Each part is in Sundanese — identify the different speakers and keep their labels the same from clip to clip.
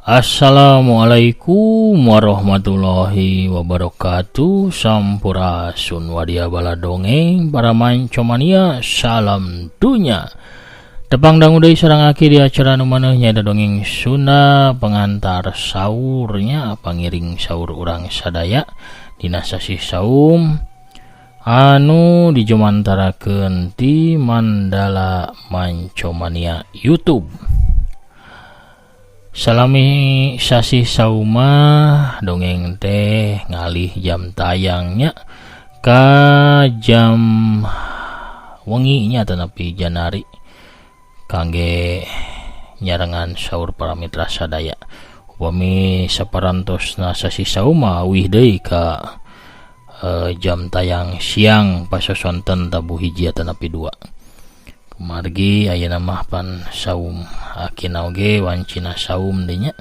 Speaker 1: Assalamualaikum warahmatullahi wabarakatuh. Sampurasun wadia bala dongeng para mancomania, salam dunya. Tepang dangu deui sareng aki di acara nu maneuh nyaeta dongeng Sunda pengantar saurnya pangiring saur urang sadaya dina sasih saum anu dijumantarakeun ti Mandala Mancomania YouTube. Salami sasih sauma dongeng teh ngalih jam tayangnya ka jam wengi nya tanapi janari kangge nyarengan saur para mitra sadaya. Upami saparantosna sasih sauma wih deui ka jam tayang siang pasosonten tabu hiji tanapi dua. Margi ayeuna mah pan saum akina oge wancina saum dinya.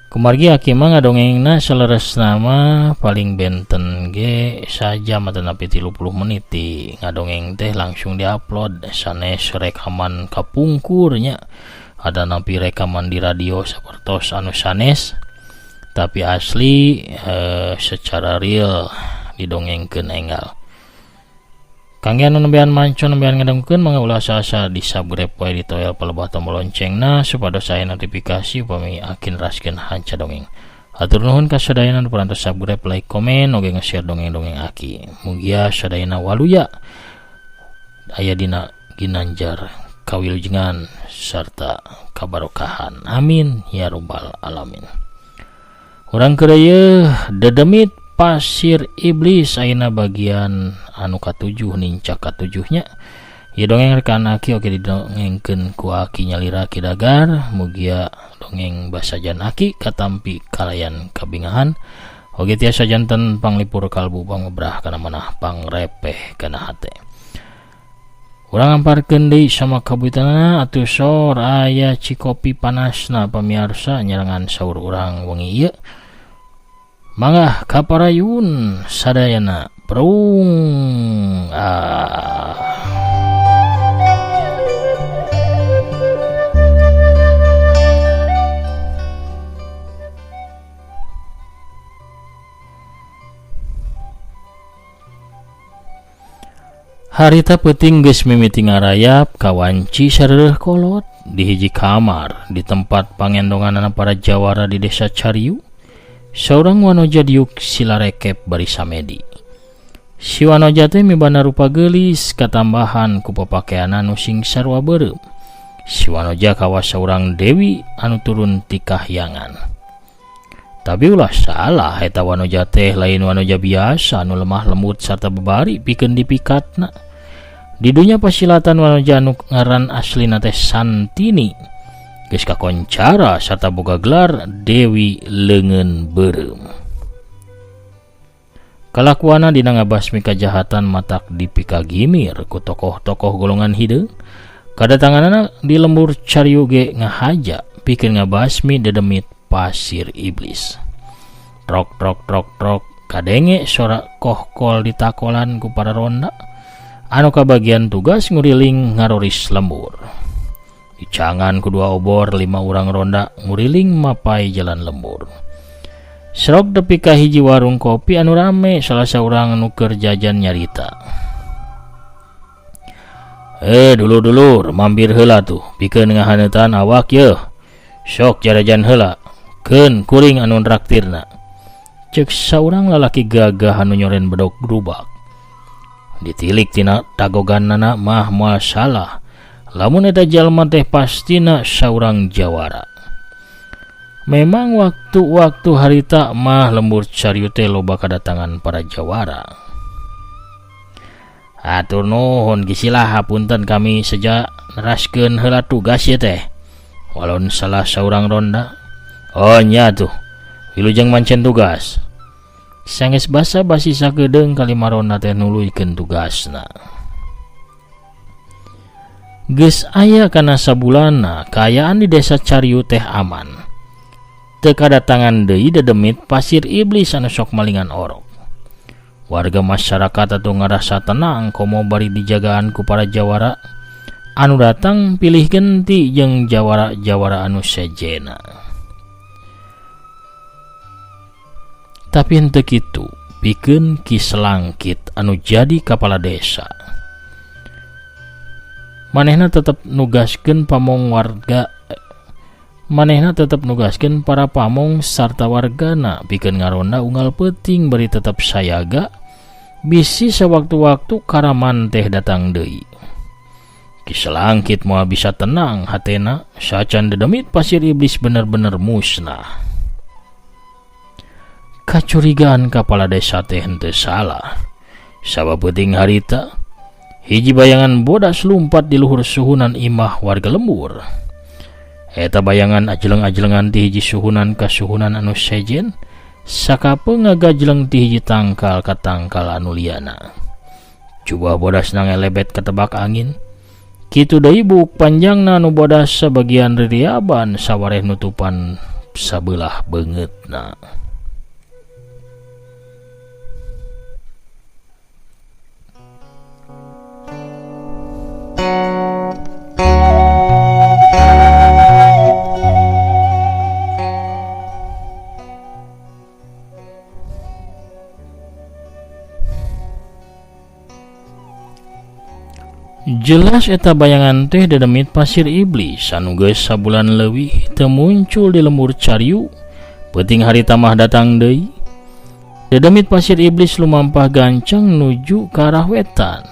Speaker 1: Kumargi aki mah ngadongengna saleresna mah paling benten ge sajam atau napi 30 menit ti ngadongeng teh langsung diupload sanes rekaman kapungkurnya. Ada napi rekaman di radio sapertos anu sanes tapi asli secara real didongengkeun enggal. Kangge anu nembean mancon nembean ngadengkeun mangga ulah asa di subscribe wae di toel palebah tombol loncengna supados saya notifikasi upami akin raskeun hanca dongeng. Hatur nuhun ka sadayana nu parantos subscribe, like, komen, oge nge-share dongeng-dongeng aki. Mugia sadayana waluya aya dina ginanjar kawilujengan sarta kabarokahan. Amin ya rabbal alamin. Urang keureuy dedemit pasir iblis ayeuna bagian anu katujuh nincak katujuhnya. Ieu dongeng rekan aki oge didongengkeun ku aki nyalira ki dagar. Mugia dongeng basajan aki katampi kalayan kabingahan. Oge tiasa janten panglipur kalbu pangobrah kana manah pangrepeh kana hate. Urang amparkeun deui sama kabutanana atuh sor aya cikopi panasna pamiarsa nyarangan saur urang wengi ieu. Mangga kaparayun sadayana perung. Harita peuting geus mimiti ngarayap kawanci sareureuk kolot di hiji kamar di tempat pangendonganna para jawara di desa Cariu. Seorang wanoja diuk silarekep bari samedi. Si wanoja teh mibana rupa geulis katambahan ku papakeana nu sing sarua beureum. Si wanoja kawas saurang dewi anu turun ti kahyangan. Tapi ulah salah eta wanoja teh lain wanoja biasa anu lemah lembut sarta babari pikeun dipikatna. Di dunya pasilatan wanoja anu ngaran aslina teh Santini geus kakoncara sarta boga gelar Dewi Leungeun Beureum. Kalakuana dina ngabasmi kajahatan matak dipikagimir ku tokoh-tokoh golongan hideung. Kadatanganna di lembur Cariu ge ngahaja pikeun ngabasmi dedemit pasir iblis. Trok trok trok trok kadenge sora kohkol ditakolan ku para ronda anu kabagian tugas nguriling ngaroris lembur. Dicangan kedua obor 5 urang ronda nguriling mapai jalan lembur. Serok tepi ka hiji warung kopi anu rame salah saurang anu keur jajan nyarita. Dulur-dulur mampir heula tuh pikeun ngahaneutan awak yeuh. Sok jarajan heula. Keun kuring anu traktirna. Ceuk saurang lalaki gagah anu nyoren bedog gerubak. Ditilik tina tagogannana mah moal salah. Lamun eta jalma teh pastina saurang jawara. Memang waktu-waktu harita mah lembur Cariu teh loba kadatangan para jawara. Atur nuhun gisilah hapunten kami seja neraskeun heula tugas ieu teh. Walon salah saurang ronda. Oh nya tuh. Wilujeng mancen tugas. Sanggeus basa-basi sakedeung kalima ronda teh nuluykeun tugasna. Geus aya kana sabulana kaayaan di desa Cariu teh aman. Teu kadatangan deui dedemit pasir iblis anu sok malingan orok. Warga masyarakat atuh ngarasa tenang komo bari dijagaan ku para jawara anu datang pilih genti jeung jawara-jawara anu sejena. Tapi henteu kitu pikeun Ki Selangkit anu jadi kepala desa. Manehna tetep nugaskeun para pamong sarta wargana pikeun ngaronda unggal peuting bari tetep sayaga bisi sewaktu-waktu karaman teh datang deui. Ki Selangkit moal bisa tenang hatena sacan dedemit pasir iblis bener-bener musnah. Kacurigaan kepala desa teh henteu salah. Sabab peuting harita hiji bayangan bodas lumpat di luhur suhunan imah warga lembur. Eta bayangan ajeleng-ajelengan ti hiji suhunan ka suhunan anu sejen, sakapeung ngagajleng ti hiji tangkal ka tangkal anu liana. Coba bodas nangelebet ketebak angin. Kitu deui buuk panjangna anu bodas sabagian ririaban sawareh nutupan sabelah beungeutna. Jelas eta bayangan teh dedemit pasir iblis anu geus sabulan leuwih teu muncul di lembur Cariu. Peuting harita mah datang deui. Dedemit pasir iblis lumampah gancang nuju ka arah wetan.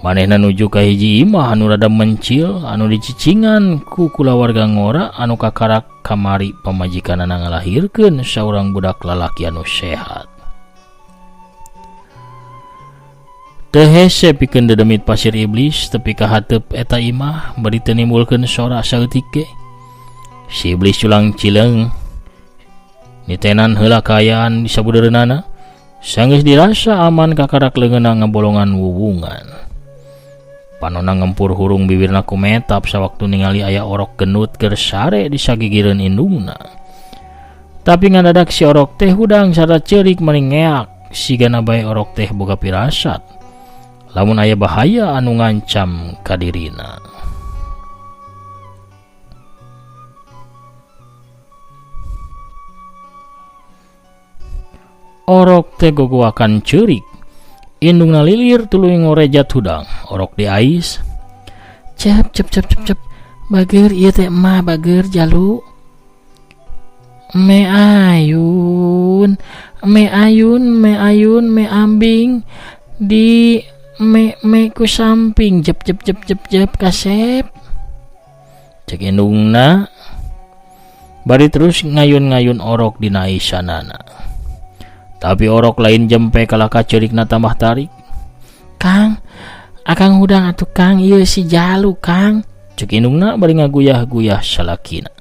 Speaker 1: Manehna nuju ka hiji imah anu rada mencil anu dicicingan ku kulawarga ngora anu kakarak kamari pamajikanana ngalahirkeun saurang budak lalaki anu sehat. Teu hese pikeun dedemit pasir iblis tepi ka hateup eta imah bari teu nimbulkeun sora saeutik ge. Si iblis culang cileung nitenan heula kaayaan di sabudeureunana sanggeus dirasa aman kakarak leungeunna ngabolongan wuwungan. Panonna ngempur hurung bibirna kumetap sawaktu ningali aya orok gendut keur sare di sagigireun indungna. Tapi ngadadak si orok teh hudang sarta ceurik meuning ngeak sigana bae orok teh boga pirasat lamun aya bahaya anu ngancam ka dirina. Orok teh gogoakan ceurik, indungna lilir tuluy ngorejat hudang. Orok diais, cep, bageur ieu teh mah bageur jalu. Me ayun, me ambing di me ku samping jep kasep. Cek indungna bari terus ngayun-ngayun orok dina isanana. Tapi orok lain jempe kalaka ceurikna tambah tarik. Kang, akang hudang atuh Kang, ieu si jalu Kang. Cek indungna bari ngaguyah-guyah salakina.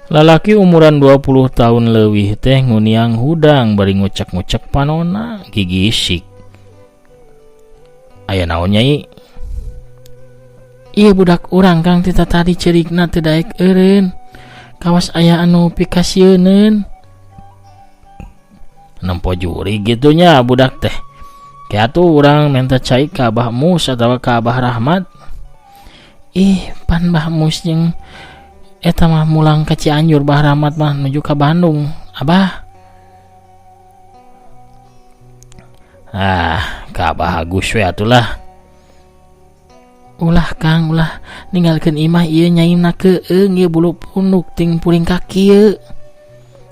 Speaker 1: Lalaki umuran 20 tahun leuwih teh nguniang hudang bari ngucek-ngucek panonna gigisik. Aya naon nyai? Ieu budak urang Kang tita tadi ceurikna teu daek eureun. Kawas aya anu pikasieun. Nempo juri gitunya budak teh. Kiatu urang minta cai ka Abah Mus atawa ka Abah Rahmat. Pan Mbah Mus jeung eta mah mulang ka Cianjur, Bah Rahmat mah nuju ka Bandung. Abah. Ka Abah Agus we atulah. Ulah Kang, ulah ninggalkeun imah ieu nyaimna keung ieu bulu punduk ting puring kaki ieu.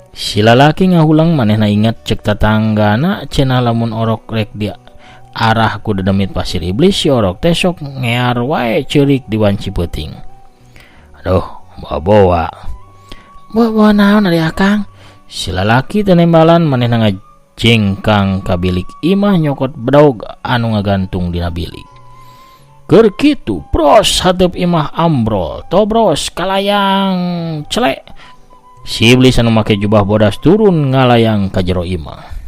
Speaker 1: Si lalaki ngahulang manehna ingat cek tatanggana cenah lamun orok rek dia arah ku dedemit pasir iblis si orok teh sok ngear wae ceurik di wanci peuting. Aduh, bawa naon ari Akang? Si lalaki teh nembalan manehna ngajengkang ka bilik imah nyokot bedaug anu ngagantung dina bilik. Keur kitu pros hateup imah ambrol, tobros kalayang celek. Si iblis anu make jubah bodas turun ngalayang ka jero imah.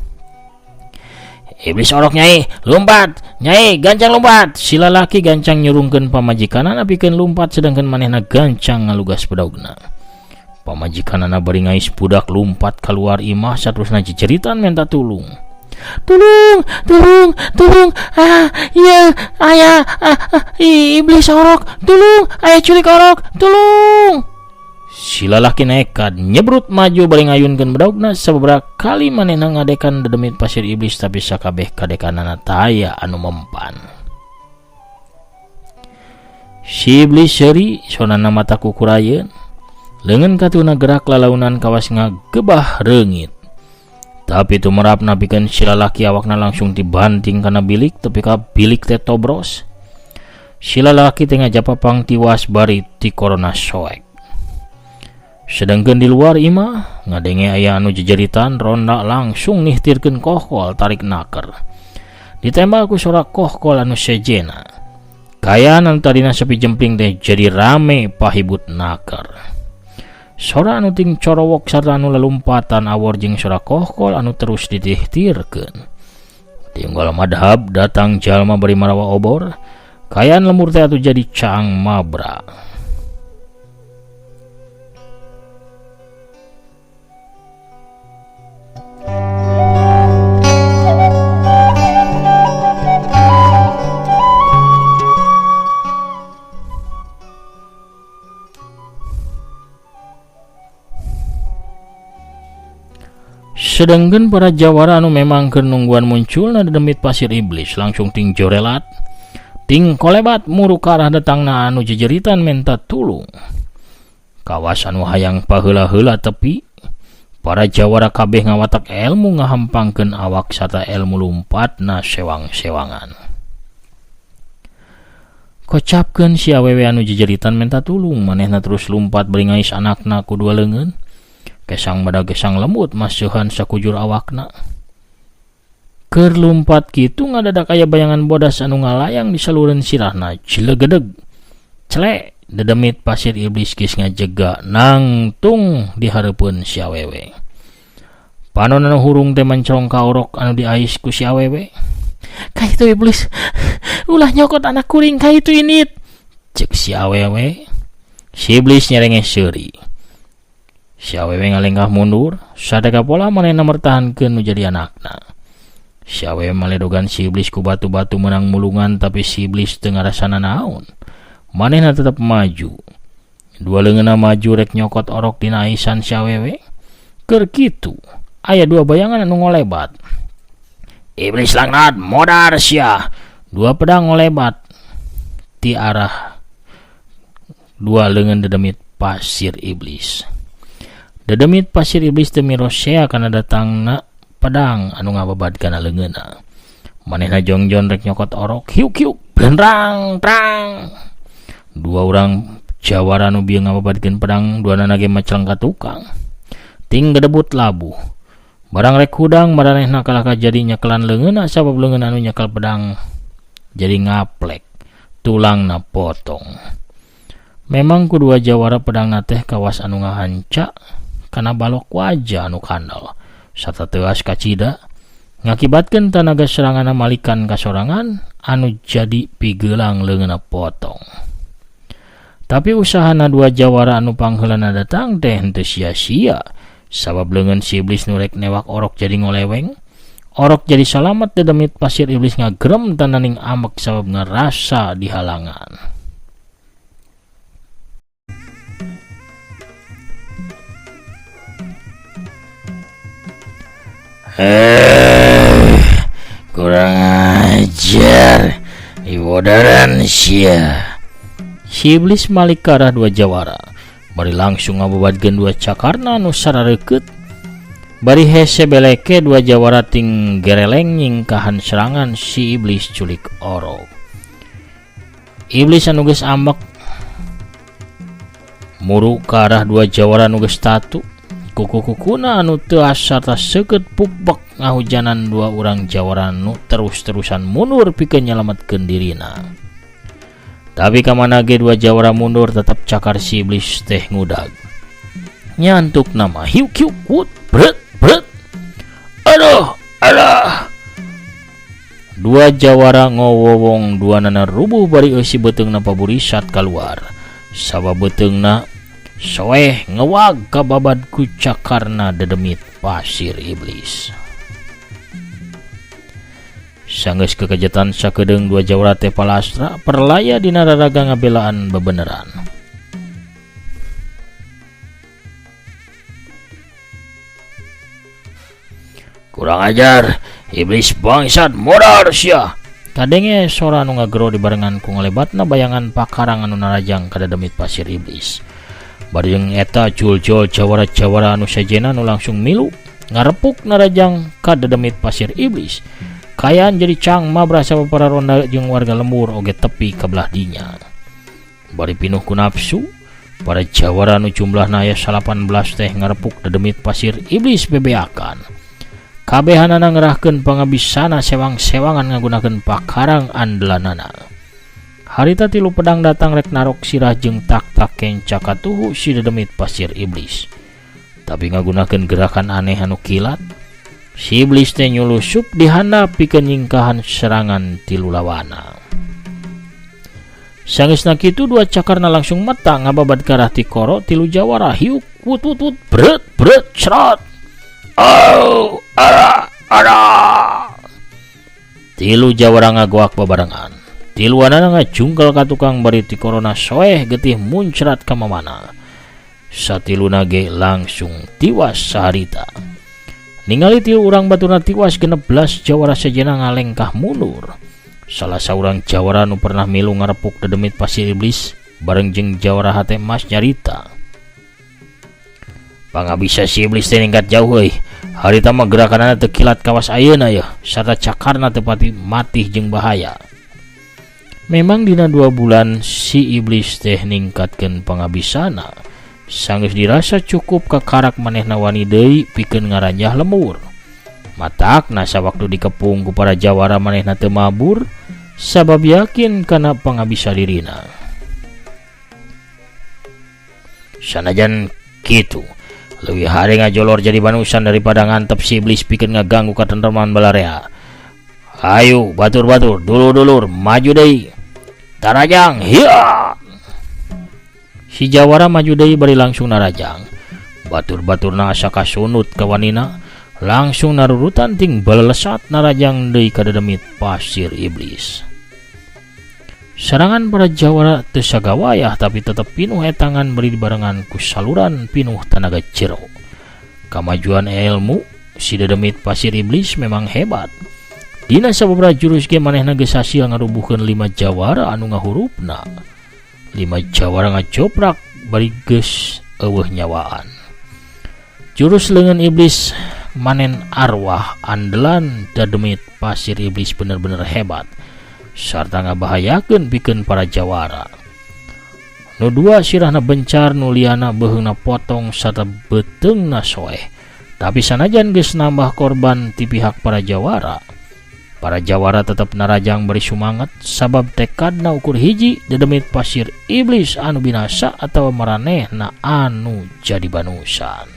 Speaker 1: Iblis orok nyai, lumpat, nyai gancang lumpat. Si lalaki gancang nyurungkeun pamajikanana pikeun lumpat sedangkan manehna gancang ngalugas bedaugna. Pamajikanana bari ngais budak lumpat keluar imah saterusna ciceritan minta tulung. Tulung, iya, iblis orok, tulung, aya culik orok, tulung. Si lalaki nekat nyebrut maju bari ngayunkeun bedaugna sababaraha kali manehna ngadekan dedemit pasir iblis tapi sakabeh kadekanana taya anu mempan. Si iblis seuri sonana mata kukurayeun, leungeun katuna gerak lalaunan kawas ngagebah reungit. Tapi tumerap napikeun si lalaki awakna langsung dibanting kana bilik tepi ka bilik teh tobros. Si lalaki teh ngajapapang tiwas bari ti korona soek. Sedangkan di luar imah ngadenge aya anu jejeritan ronda langsung nihtirkeun kohkol tarik naker. Ditembak ku sorak kohkol anu sejena. Kayaan anu tadina sepi jempling teh jadi rame pahibut naker. Sora anu ting corowok sarta anu lalumpatan awor jeung sora kohkol anu terus ditihtirkeun. Tinggal madhab datang jalma bari marawa obor. Kayaan lemur teh atuh jadi caang mabra. Sedangkan para jawara anu memang keur nungguan munculna dedemit pasir iblis langsung ting jorelat, ting kolebat muru ka arah datangna anu jejeritan menta tulung. Kawas anu hayang paheula-heula tepi, para jawara kabeh ngawatak ilmu ngahampangkeun awak sarta ilmu lumpatna sewang-sewangan. Kocapkeun si awewe anu jejeritan menta tulung, manehna terus lumpat bari ngais anakna ku dua leungeun. Kesang badag kesang lembut masuhan sakujur awakna. Keur lumpat kitu ngadadak aya bayangan bodas anu ngalayang di salureun sirahna cilegedeg. Celek dedemit pasir iblis geus ngajega nangtung di hareupeun si awewe. Panon anu hurung teh mencrong ka orok anu diais ku si awewe. Ka itu iblis, ulah nyokot anak kuring ka itu init. Cek si awewe. Si iblis nyerenge seuri. Si awewe ngalenggah mundur, sadaya pola manehna mertahankeun nu jadi anakna. Si awewe maledogan si iblis ku batu-batu menang mulungan tapi si iblis teu ngarasana naon. Manehna tetep maju. Dua leungeunna maju rek nyokot orok dina aisan si awewe. Keur kitu, aya dua bayangan anu ngolebat. Iblis langnat modar sia. Dua pedang ngolebat ti arah dua leungeun dedemit pasir iblis. Dedemit pasir iblis teu mirosea kana datangna pedang anu ngababad kana leungeunna. Manehna jongjon rek nyokot orok, hiuk-hiuk, blendrang, trang. Dua urang jawara anu bieu ngababadkeun pedang, duana ge maceleng ka tukang. Ting gedebut labuh. Barang rek hudang maranehna kalaka jadi nyekelan leungeunna sabab leungeun anu nyekel pedang jadi ngaplek, tulangna potong. Memang kedua jawara pedangna teh kawas anu ngahanca kana balok wajah anu kandel sarta teuas kacida ngakibatkeun tanaga serangan malikan kasorangan anu jadi pigeulang leungeunna potong. Tapi usahana dua jawara anu pangheulana datang teh henteu sia-sia sabab leungeun si iblis nu rek newak orok jadi ngoleweng. Orok jadi salamet dedemit pasir iblis ngagrem tananing amek sabab ngerasa dihalangan.
Speaker 2: Kurang ajar iwodaran sia.
Speaker 1: Si iblis malik ke arah dua jawara, bari langsung ngababadkeun dua cakarna anu sarareukeut. Bari hese beleke dua jawara ting gereleng nyingkahan serangan si iblis culik orok. Iblis anu geus ambek muru ke arah dua jawara anu geus tatu. Kuku-kukuna anu teu sarta seukeut pukbek ngahujanan dua urang jawara anu terus-terusan mundur pikeun nyalametkeun dirina. Tapi kamana ge dua jawara mundur tetap cakar si iblis teh ngudag. Nyantuk nama hiuk-hiuk wut bret bret. Aduh. Dua jawara ngowowong duanana rubuh bari eusi beuteungna paburisat kaluar. Sabab beuteungna soeh ngewag ka babad ku cakarna dedemit pasir iblis. Sanggeus kekejetan sakedeung dua jawara teh palastra perlaya dina raraga ngabelaan bebeneran.
Speaker 2: Kurang ajar, iblis bangsat modal sia.
Speaker 1: Kadenge sora anu ngagero dibarengan ku ngalebatna bayangan pakarang anu narajang kada demit pasir iblis. Bareng eta jul-jul jawara-jawara anu sajena anu langsung milu ngarepuk narajang kada demit pasir iblis. Kayaan jadi cangma berasa para ronda jeung warga lembur oge tepi ke belah dinya. Bari pinuh ku nafsu, para jawara anu jumlahna aya 18 teh ngarepuk dedemit pasir iblis bebeakan. Kabehanana ngerahkeun pangabisana sewang-sewangan ngagunakeun pakarang andelanana. Harita tilu pedang datang rek narok sirah jeung tak-tak kenca katuhu si dedemit pasir iblis. Tapi ngagunakeun gerakan aneh anu kilat, si iblis teh nyulusup dihandap pikeun nyingkahan serangan tilu lawana. Sangeusna kitu dua cakarna langsung mata ngababad ka arah ti koro tilu jawara hiuk wut wut wut bret bret cerat. Oh, ara. Tilu jawara ngagoak babarengan. Tiluanana ngajungkel ka tukang bari ti korona soeh getih muncrat ka mamana. Satiluna ge langsung tiwas saharita. Ningali tilu urang baturna tiwas 16 jawara sajena ngalengkah mundur. Salah saurang jawara nu pernah milu ngarepuk dedemit pasir iblis bareng jeung jawara hate mas nyarita. Pangabisa si iblis teh ningkat jauh euy. Harita mah gerakanana teu kilat kawas ayeuna ya, sarta cakarna teu pati matih jeung bahaya. Memang dina 2 bulan si iblis teh ningkatkeun pangabisana. Sanggeus dirasa cukup ka karak manehna wani deui pikeun ngaranjah lemur. Matakna sawaktu dikepung ku para jawara manehna teu mabur sabab yakin kana pangabisa dirina. Sanajan kitu, leuwih hade ngajolor jadi banusan daripada ngantep si iblis pikeun ngaganggu katentreman balarea. Ayo batur-batur, dulur-dulur maju deui. Tarajang, hiya. Si jawara maju deui bari langsung narajang. Batur-baturna asa kasunut ka wanina, langsung narurutan ting balelesat narajang deui ka dedemit pasir iblis. Serangan para jawara teu sagawayah tapi tetep pinuh etangan beri dibarengan ku saluran pinuh tenaga jero. Kamajuan ilmu si dedemit pasir iblis memang hebat. Dina sababaraha jurus ge manehna geus hasil ngarubuhkeun 5 jawara anu ngahurupna. 5 jawara ngacoprak bari geus eueuh nyawaan. Jurus leungeun iblis manen arwah andelan dedemit pasir iblis bener-bener hebat. Sarta ngabahayakeun pikeun para jawara. Nu dua sirahna bencar, nu liana beheungna potong sarta beteungna soeh. Tapi sanajan geus nambah korban ti pihak para jawara tetap narajang beri sumanget sabab tekadna ukur hiji dedemit pasir iblis anu binasa atawa maranehna anu jadi banusan.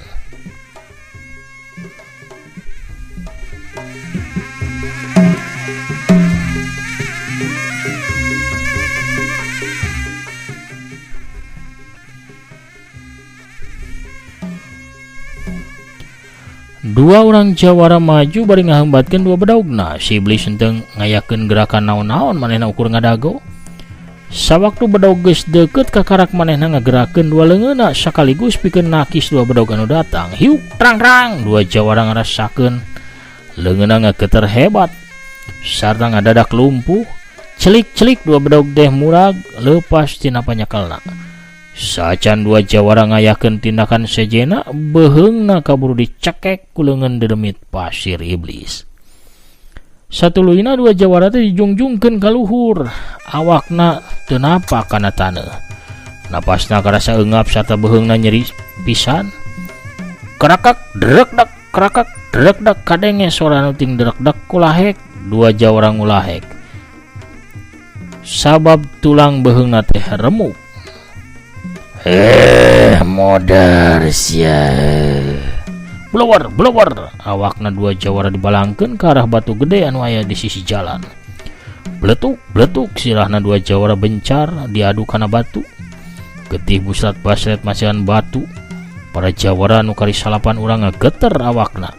Speaker 1: Dua orang jawara maju bari ngahambatkeun 2 bedaugna. Si iblis henteu ngayakeun gerakan naon-naon manehna ukur ngadago. Sawaktu bedaug geus deukeut ka karak manehna ngagerakeun 2 leungeunna sakaligus pikeun nakis 2 bedaug anu datang. Hiuk trang-trang 2 jawara ngarasakeun leungeunna ngageter hebat sarta ngadadak lumpuh. Celik-celik 2 bedaug teh murag leupas tina panyakelna. Sacan 2 jawara ngayakeun tindakan sejena beheungna kaburu dicekek ku leungeun dedemit pasir iblis. Satuluyna 2 jawara teh dijungjungkeun ka luhur, awakna teu napa kana taneuh. Napasna karasa eungap sarta beheungna nyeri pisan. Kerakak drekdak kerakak drekdak kadenge sora anu ting drekdak kulahek 2 jawara ngulahek. Sabab tulang beheungna teh remuk.
Speaker 2: Modar sia.
Speaker 1: Blower awakna 2 jawara dibalangkeun ke arah batu gede anu aya di sisi jalan. Bletuk sirahna 2 jawara bencar diadu kana batu. Getih busat basret masihan batu. Para jawara anu kari salapan urang ngageter awakna.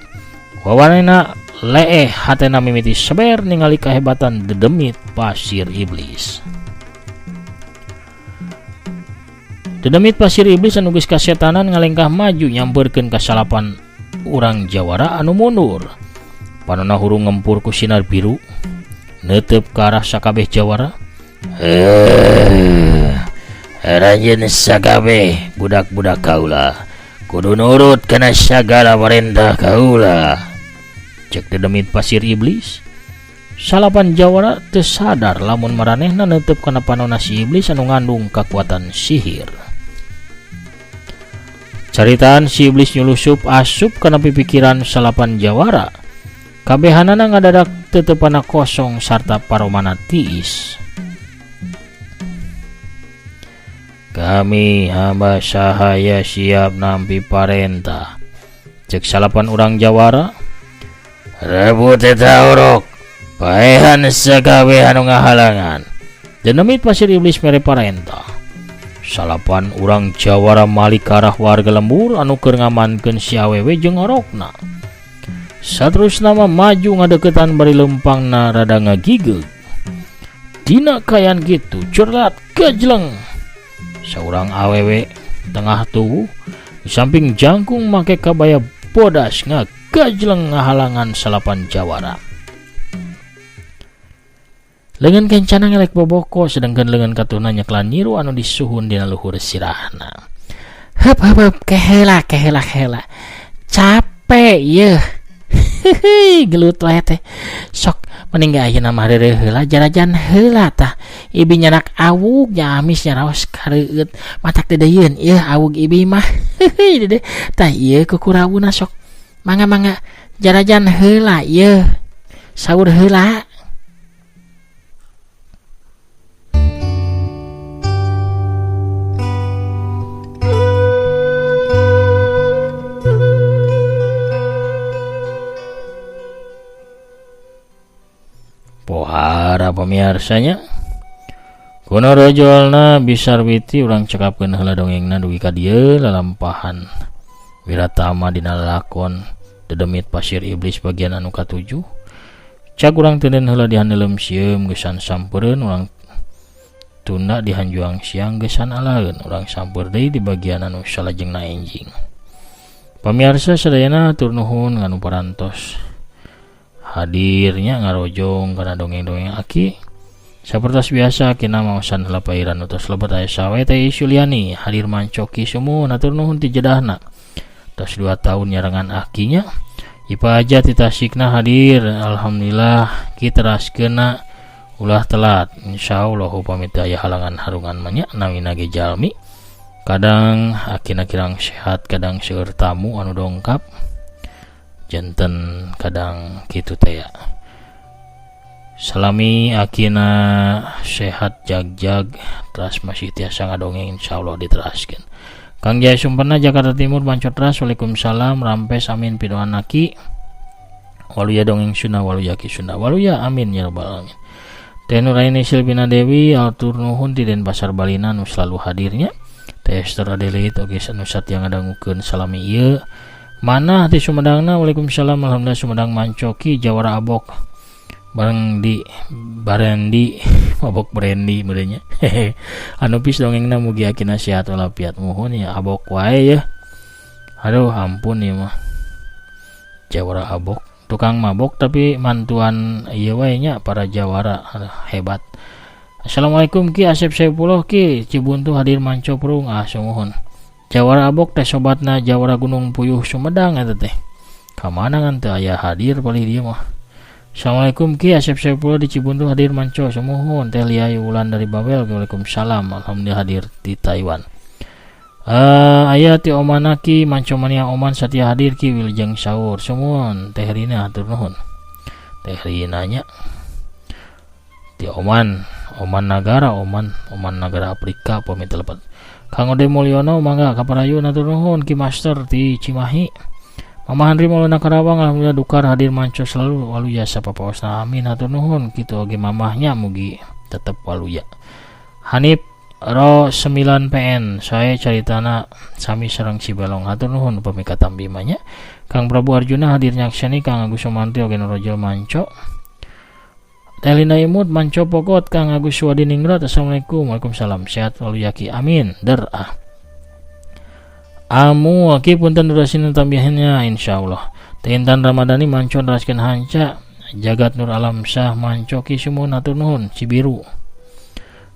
Speaker 1: Wawanena leeh hatena mimiti seber ningali kahebatan dedemit pasir iblis. Dedemit pasir iblis anu geus kasetanan ngalengkah maju nyamperkeun ka salapan urang jawara anu mundur. panonna hurung ngempur ku sinar biru neuteup ke arah sakabeh jawara.
Speaker 2: Rajen sakabeh budak-budak kaula kudu nurut kana sagala perintah kaula,
Speaker 1: cek dedemit pasir iblis. Salapan jawara teu sadar lamun maranehna neuteup kana panonna si iblis anu ngandung kekuatan sihir. Caritaan si iblis nyulusup asup kana pipikiran salapan jawara. Kabehanana ngadadak teutepana kosong sarta paromana tiis.
Speaker 2: Kami hamba sahaya siap nampi parentah,
Speaker 1: cek salapan urang jawara.
Speaker 2: Rebut eta orok, paehan sakabeh anu ngahalangan.
Speaker 1: Denemit pasir iblis mere parentah. Salapan urang jawara malik ke arah warga lembur anu keur ngamankeun si awewe jeung orokna. Saterusna maju ngadeketan bari lempangna rada ngagigeg. Dina kayan gitu curlat gejleng. Saurang awewe tengah tubuh di samping jangkung make kabaya bodas ngagajleng ngahalangan salapan jawara. Lengan kencana ngelek boboko sedangkan lengan katuna nyeklan nyiru anu disuhun dina luhur sirahna. Hep keheula capek yeuh. Gelut wae teh. Sok mending ayeuna mah heula jarajan heula tah. Ibi nyanak awug nya amis nyaraos kareueut matak teh deyeun ieu awug ibi mah. Dede tah ieu kukurawuna sok. Mangga jarajan heula ieu. Saur heula. Pohara pamiarsanya kuno rojolna bisarwiti urang cekapkeun heula dongengna dugi ka dieu lalampahan wiratama dina lakon dedemit pasir iblis bagian anu katujuh. Cak urang teuneun heula dihandelem sieum geusan sampeureun urang tunda dihanjuang siang geusan alaeun urang sampeur deui di bagian anu salajengna enjing. Pamiarsa sadayana hatur nuhun nganu parantos hadirnya ngarojong karena dongeng-dongeng aki. Sapertos biasa kina maosan heula pairan utos lebet aya sawe teh Suliani hadir mancoki sumun atur nuhun ti jedahna. Tos 2 tahun nyarengan akinya. Ipa aja ti Tasikna hadir. Alhamdulillah kita raskeuna ulah telat. Insyaallah upami teu aya halangan harungan mah nya nawina ge jalmi. Kadang akina kirang sehat, kadang seueur tamu anu dongkap. Janten kadang kitu teh ya. Salami akina sehat jag-jag teras masih tiasa ngadongeng insyaallah diteraskeun. Kang Jaya Sumpena Jakarta Timur Bancot Ras. Waalaikumsalam rampes amin pidoan aki. Waluya dongeng Sunda waluya ki Sunda waluya amin ya rabbal alamin. Teh Nuraini Silvina Dewi atur nuhun ti Denpasar Balina nu selalu hadirnya. Teh Esther Adelaide oge anu satya ngadangukeun salami ieu. Mana hati Sumedangna. Waalaikumsalam. Alhamdulillah Sumedang mancoki jawara abok bareng di Barendi abok Barendi merenya. Anu pis dongengna mugi akina sehat walafiat muhun ya abok wae ya. Aduh ampun ya mah jawara abok tukang mabok tapi mantuan ieu wae nya para jawara hebat. Assalamualaikum Ki Asep Saipullah Ki Cibuntu hadir manco prung sumuhun. Jawara abok teh sobatna jawara Gunung Puyuh Sumedang eta teh. Ka mana ngan teu aya hadir palih dieu mah. Assalamualaikum Ki Asep Saipullah di Cibuntu hadir manco sumuhun. Teh Liai Wulan dari Babel. Waalaikumsalam. Alhamdulillah hadir di Taiwan. Aya ti Omana Ki manco mania Oman satia hadir Ki Wilujeng saur sumuhun. Teh Rina hatur nuhun. Teh Rina nya ti Oman Nagara Afrika pami telepon. Kang Ode Mulyono mangga kaparayu natur nuhun Ki Master ti Cimahi. Mama Handri Maulana Karawang alhamdulillah dukar hadir manco selalu waluya sapapaosna amin hatur nuhun kitu oge mamahnya mugi tetep waluya. Hanif Ro 9 PN saya caritana sami sareng Cibelong hatur nuhun upami katambi mah nya. Kang Prabu Arjuna hadir nyaksani Kang Agus Sumantri oge rojol manco. Telina Imut manco pokot Kang Agus Wadiningrat. Assalamualaikum. Waalaikumsalam. Sehat waluya Ki amin. Amu aki punten durasina tambihannya insyaallah. Intan Ramadhani manco raskeun hanca. Jagat Nur Alam Syah manco ki sumuhun hatur nuhun Cibiru.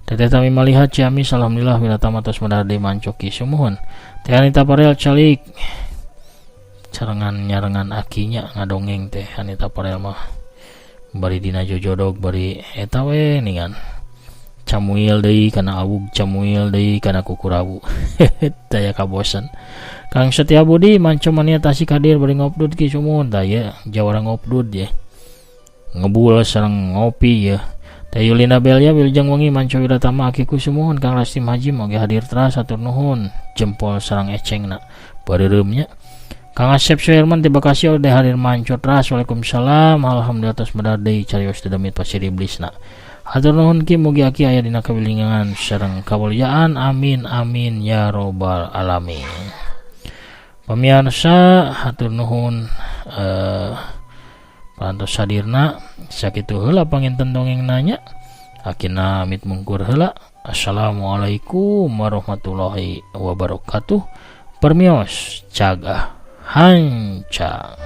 Speaker 1: Teteh Tami malihat Ciamis alhamdulillah bila tamatos medade manco ki sumuhun. Teh Anita Parel calik nyarengan akinya ngadongeng teh Anita Parel mah bari dina jojodog bari eta we ningan camuil deui kana awug camuil deui kana kukurawu daya kabosan. Kang Setia Budi manco mania tasik hadir bari ngopdud ki sumuhun daya jawara ngopdud ya ngebul sareng ngopi ya. Teh Yulina Belia Wilujeng Wengi manco wiratama akiku sumuhun. Kang Rastim Haji moge hadir teras atur nuhun jempol sareng ecengna bareureummnya. Kang Asep Suherman di Bekasi udah hadir manco teras. Waalaikumsalam alhamdulillah tos medar deui carios teu demit pasir iblisna. Hatur nuhun ki mugi aki aya dina kawilingan sareng kamulyaan amin amin ya robbal alamin. Pamirsa hatur nuhun parantos hadirna sakitu heula panginten dongeng nanya akina amit mungkur heula. Assalamualaikum warahmatullahi wabarakatuh. Permios cagah hanca.